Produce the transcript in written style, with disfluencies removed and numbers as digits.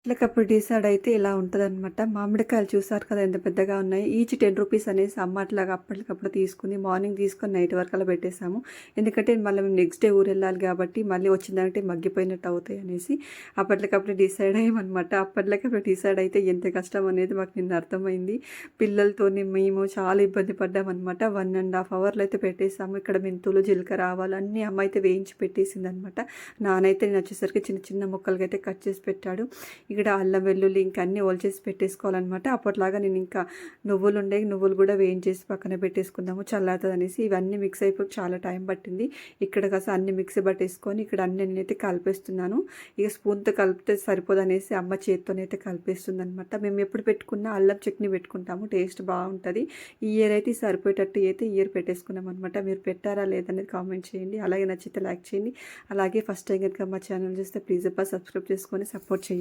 అప్పటికప్పుడు డిసైడ్ అయితే ఇలా ఉంటదనమాట. మామిడికాయలు చూసారు కదా ఎంత పెద్దగా ఉన్నాయి. ఈచ్ 10 రూపీస్ అనేసి అమ్మ అట్లాగా అప్పటికప్పుడు తీసుకుంది. మార్నింగ్ తీసుకొని నైట్ వరకలా పెట్టేసాము. ఎందుకంటే మళ్ళీ మేము నెక్స్ట్ డే ఊరెళ్ళాలి కాబట్టి మళ్ళీ వచ్చిందంటే మగ్గిపోయినట్టు అవుతాయి అనేసి అప్పటికప్పుడు డిసైడ్ అయ్యామనమాట. అప్పటికప్పుడు డిసైడ్ అయితే ఎంత కష్టం అనేది మాకు నిన్న అర్థమైంది. పిల్లలతోని మేము చాలా ఇబ్బంది పడ్డామనమాట. 1½ అవర్‌లో అయితే పెట్టేసాము. ఇక్కడ మెంతులు, జీలకర్ర, ఆవాలు అన్నీ అమ్మ అయితే వేయించి పెట్టేసిందనమాట. నానైతే నేను వచ్చేసరికి చిన్న చిన్న ముక్కలుగా అయితే కట్ చేసి పెట్టాడు. ఇక్కడ అల్లం వెల్లుల్లి ఇంకా అన్నీ ఒలిచేసి పెట్టేసుకోవాలన్నమాట. అప్పట్లాగా నేను ఇంకా నువ్వులు కూడా వేయించేసి పక్కన పెట్టేసుకుందాము చల్లారుతుంది అనేసి. ఇవన్నీ మిక్స్ అయిపోయి చాలా టైం పట్టింది. ఇక్కడ కాస్త అన్ని మిక్సీ పట్టేసుకొని ఇక్కడ అన్ని నేనైతే కలిపేస్తున్నాను. ఇక స్పూన్తో కలిపితే సరిపోదు అనేసి అమ్మ చేత్తోనైతే కలిపేస్తుంది అనమాట. మేము ఎప్పుడు పెట్టుకున్న అల్లం చట్నీ పెట్టుకుంటాము, టేస్ట్ బాగుంటుంది. ఈ ఇయర్ అయితే సరిపోయేటట్టు అయితే ఇయర్ పెట్టేసుకున్నాం అనమాట. మీరు పెట్టారా లేదనేది కామెంట్ చేయండి. అలాగే నచ్చితే లైక్ చేయండి. అలాగే ఫస్ట్ టైం కనుక మా ఛానల్ చూస్తే ప్లీజ్ సబ్స్క్రైబ్ చేసుకొని సపోర్ట్ చేయండి.